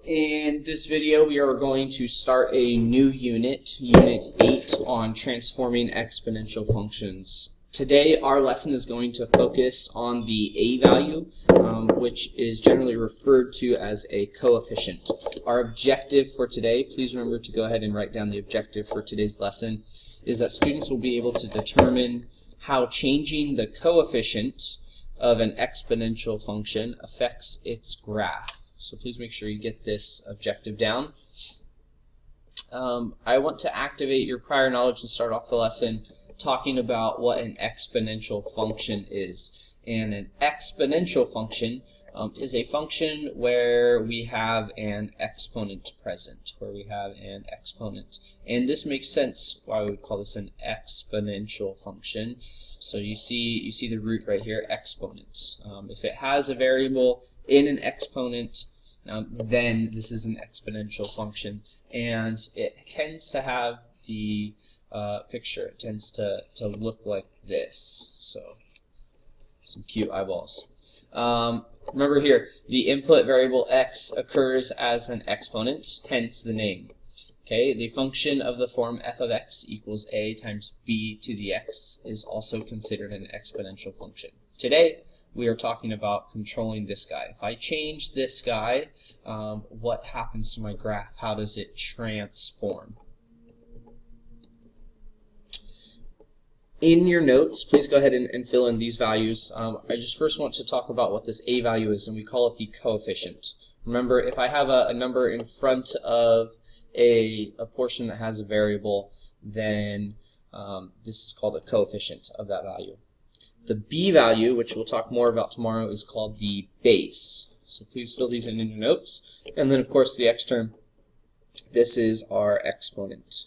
In this video, we are going to start a new unit, Unit 8, on transforming exponential functions. Today, our lesson is going to focus on the a value, which is generally referred to as a coefficient. Our objective for today, please remember to go ahead and write down the objective for today's lesson, is that students will be able to determine how changing the coefficient of an exponential function affects its graph. So please make sure you get this objective down. I want to activate your prior knowledge and start off the lesson talking about what an exponential function is. And an exponential function is a function where we have an exponent present, And this makes sense why we would call this an exponential function. So you see the root right here, exponent. If it has a variable in an exponent, then this is an exponential function, and it tends to have the picture. It tends to look like this. So some cute eyeballs. Remember here, the input variable x occurs as an exponent, hence the name. Okay, the function of the form f of x equals a times b to the x is also considered an exponential function. Today, we are talking about controlling this guy. If I change this guy, what happens to my graph? How does it transform? In your notes, please go ahead and fill in these values. I just first want to talk about what this a value is, and we call it the coefficient. Remember, if I have a number in front of a portion that has a variable, then this is called a coefficient of that value. The b value, which we'll talk more about tomorrow, is called the base. So please fill these in your notes. And then, of course, the x term, this is our exponent.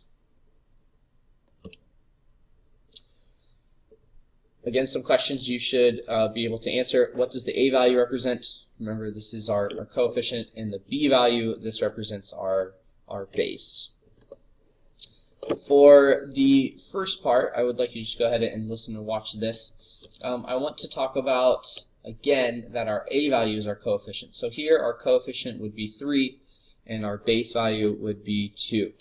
Again, some questions you should be able to answer. What does the a value represent? Remember, this is our coefficient, and the b value, this represents our base. For the first part, I would like you to just go ahead and listen and watch this. I want to talk about, again, that our a value is our coefficient. So here our coefficient would be 3, and our base value would be 2.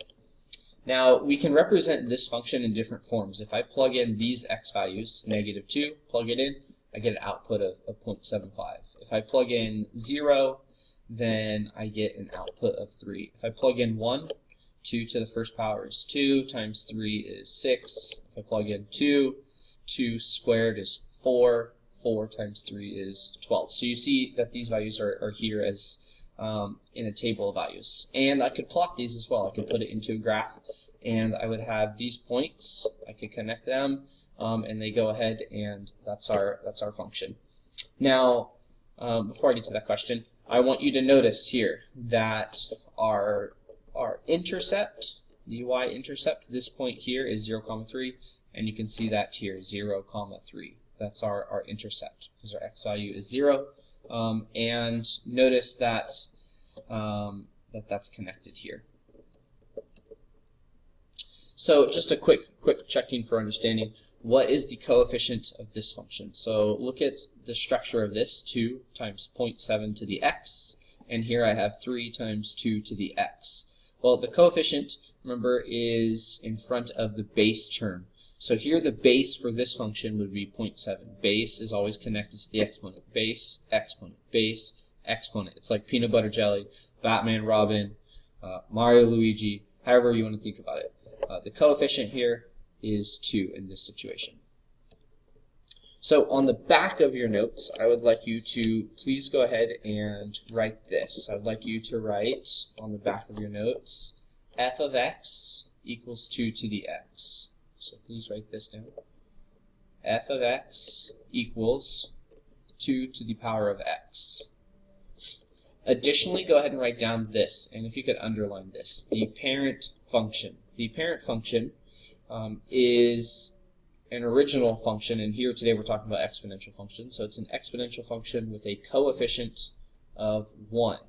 Now, we can represent this function in different forms. If I plug in these x values, -2, plug it in, I get an output of 0.75. If I plug in 0, then I get an output of 3. If I plug in 1, 2 to the first power is 2, times 3 is 6. If I plug in 2, 2 squared is 4, 4 times 3 is 12. So you see that these values are here as in a table of values. And I could plot these as well. I could put it into a graph, and I would have these points. I could connect them, and they go ahead, and that's our function. Now, before I get to that question, I want you to notice here that our intercept, the y-intercept, this point here is 0, 3, and you can see that here, 0, 3. That's our intercept, because our x value is 0. And notice that that's connected here. So just a quick checking for understanding. What is the coefficient of this function? So look at the structure of this, 2 times 0.7 to the x, and here I have 3 times 2 to the x. Well, the coefficient, remember, is in front of the base term. So here the base for this function would be 0.7. Base is always connected to the exponent. Base, exponent, base, exponent. It's like peanut butter jelly, Batman, Robin, Mario, Luigi, however you want to think about it. The coefficient here is 2 in this situation. So on the back of your notes, I would like you to please go ahead and write this. I would like you to write on the back of your notes, f of x equals 2 to the x. So please write this down. F of x equals 2 to the power of x. Additionally, go ahead and write down this, and if you could underline this, the parent function. The parent function is an original function, and here today we're talking about exponential functions. So it's an exponential function with a coefficient of 1.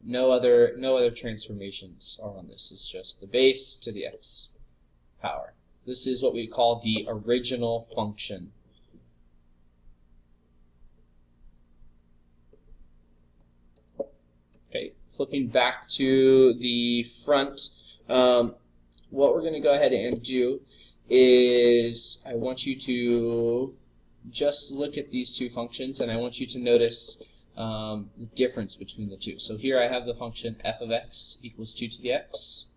No other transformations are on this. It's just the base to the x power. This is what we call the original function. Okay, flipping back to the front, what we're going to go ahead and do is I want you to just look at these two functions, and I want you to notice the difference between the two. So here I have the function f of x equals 2 to the x,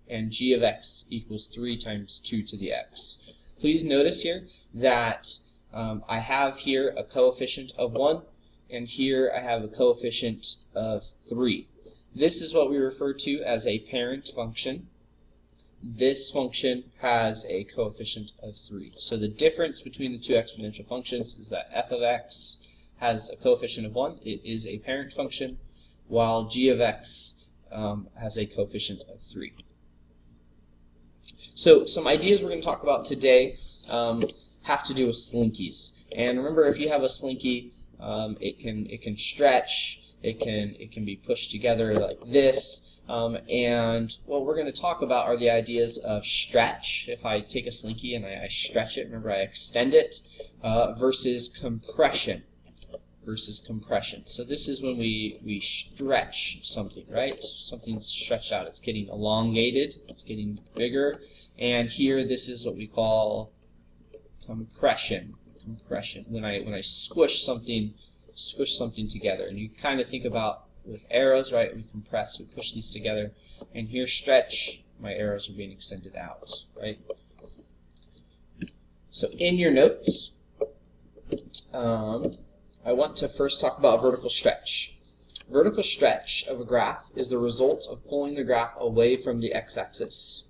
and g of x equals 3 times 2 to the x. Please notice here that I have here a coefficient of 1, and here I have a coefficient of 3. This is what we refer to as a parent function. This function has a coefficient of 3. So the difference between the two exponential functions is that f of x has a coefficient of 1. It is a parent function, while g of x has a coefficient of 3. So some ideas we're going to talk about today have to do with slinkies. And remember, if you have a slinky, it can stretch, it can be pushed together like this. And what we're going to talk about are the ideas of stretch. If I take a slinky and I stretch it, remember I extend it, versus compression. So this is when we stretch something, right? Something's stretched out. It's getting elongated. It's getting bigger. And here, this is what we call compression. When I squish something together. And you kind of think about with arrows, right? We compress, we push these together, and here stretch, my arrows are being extended out, right? So in your notes, I want to first talk about vertical stretch. Vertical stretch of a graph is the result of pulling the graph away from the x-axis.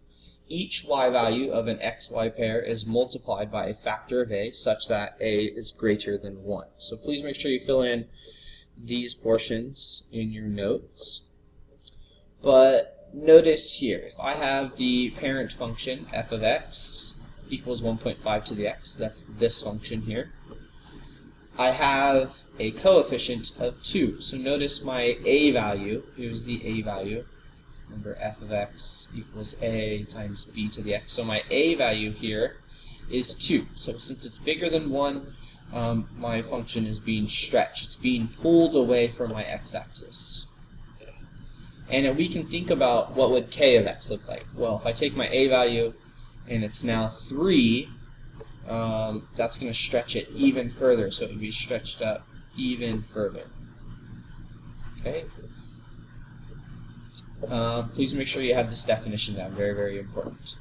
Each y value of an xy pair is multiplied by a factor of a such that a is greater than 1. So please make sure you fill in these portions in your notes. But notice here, if I have the parent function f of x equals 1.5 to the x, that's this function here, I have a coefficient of 2. So notice my a value, here's the a value, remember f of x equals a times b to the x, so my a value here is 2. So since it's bigger than 1, my function is being stretched. It's being pulled away from my x-axis. And we can think about what would k of x look like. Well, if I take my a value and it's now 3, that's going to stretch it even further. So it would be stretched up even further. Okay? Please make sure you have this definition down. Very, very important.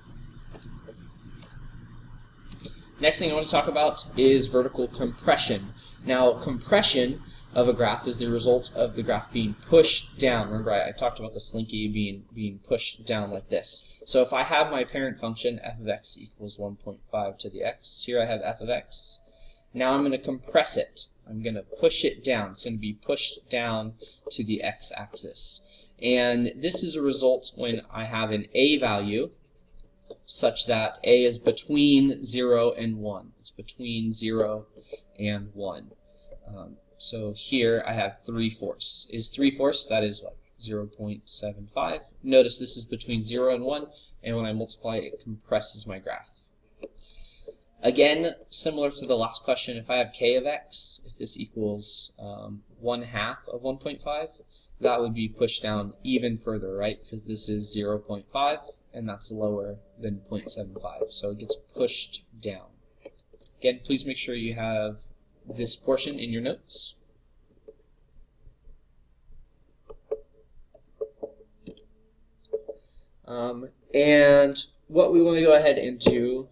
Next thing I want to talk about is vertical compression. Now, compression of a graph is the result of the graph being pushed down. Remember, I talked about the slinky being pushed down like this. So if I have my parent function, f of x equals 1.5 to the x, here I have f of x. Now I'm going to compress it. I'm going to push it down. It's going to be pushed down to the x-axis. And this is a result when I have an a value such that a is between 0 and 1. It's between 0 and 1. So here I have 3/4. Is 3/4? That is what? 0.75. Notice this is between 0 and 1, and when I multiply it compresses my graph. Again, similar to the last question, if I have k of x, if this equals 1/2 of 1.5, that would be pushed down even further, right? Because this is 0.5, and that's lower than 0.75, so it gets pushed down. Again, please make sure you have this portion in your notes. And what we want to go ahead and do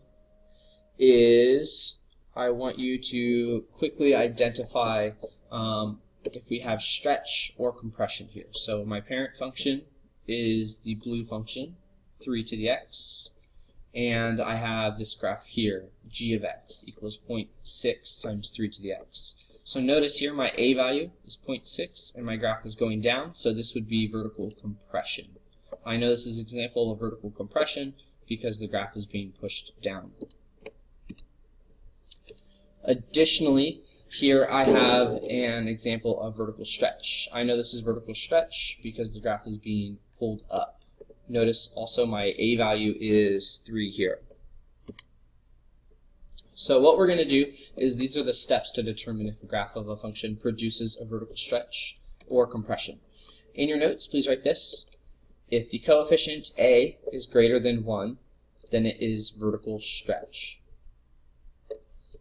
is I want you to quickly identify if we have stretch or compression here. So my parent function is the blue function, 3 to the x, and I have this graph here, g of x equals 0.6 times 3 to the x. So notice here my a value is 0.6 and my graph is going down, so this would be vertical compression. I know this is an example of vertical compression because the graph is being pushed down. Additionally, here I have an example of vertical stretch. I know this is vertical stretch because the graph is being pulled up. Notice also my a value is 3 here. So what we're going to do is these are the steps to determine if a graph of a function produces a vertical stretch. or compression. In your notes, please write this. If the coefficient A is greater than 1, then it is vertical stretch.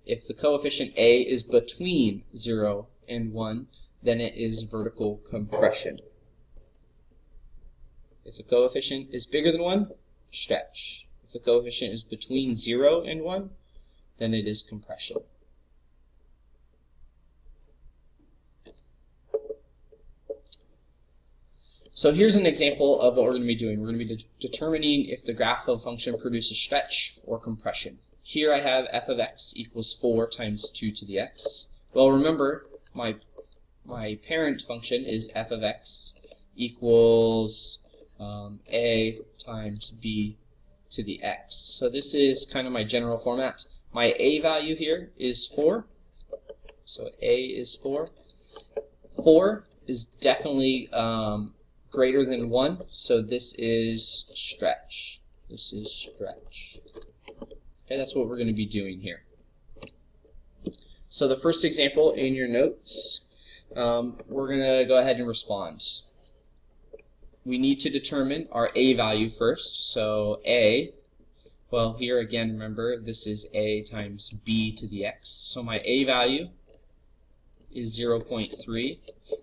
If the coefficient A is between 0 and 1, then it is vertical compression. If the coefficient is bigger than 1, stretch. If the coefficient is between 0 and 1, then it is compression. So here's an example of what we're going to be doing. We're going to be determining if the graph of a function produces stretch or compression. Here I have f of x equals 4 times 2 to the x. Well, remember, my parent function is f of x equals a times b to the x. So this is kind of my general format. My a value here is 4. So a is 4. 4 is definitely greater than 1, so this is stretch. This is stretch. Okay, that's what we're going to be doing here. So the first example in your notes, we're going to go ahead and respond. We need to determine our a value first. So a, well, here again, remember, this is a times b to the x. So my a value is 0.3.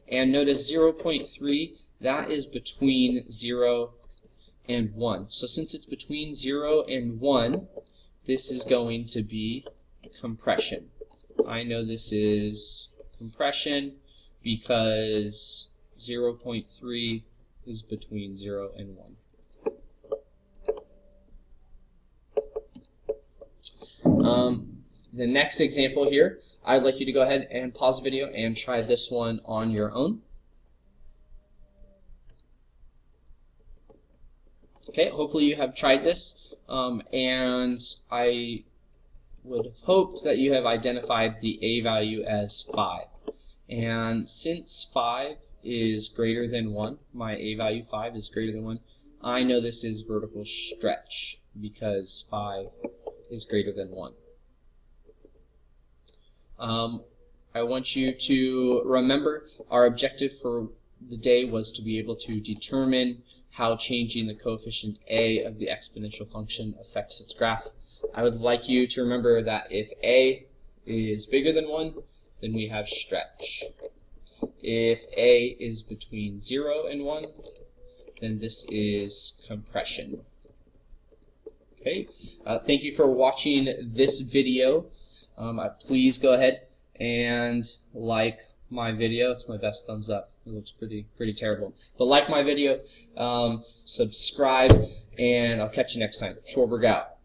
And notice 0.3, that is between 0 and 1. So since it's between 0 and 1, this is going to be compression. I know this is compression because 0.3 is between 0 and 1. The next example here, I'd like you to go ahead and pause the video and try this one on your own. Okay, hopefully you have tried this, and I would have hoped that you have identified the a value as 5. And since 5 is greater than 1, my a value 5 is greater than 1, I know this is vertical stretch because 5 is greater than 1. I want you to remember our objective for the day was to be able to determine how changing the coefficient a of the exponential function affects its graph. I would like you to remember that if a is bigger than 1, then we have stretch. If a is between 0 and 1, then this is compression. Okay, thank you for watching this video. Please go ahead and like my video. It's my best thumbs up. It looks pretty terrible. But like my video, subscribe, and I'll catch you next time. Schwarberg out.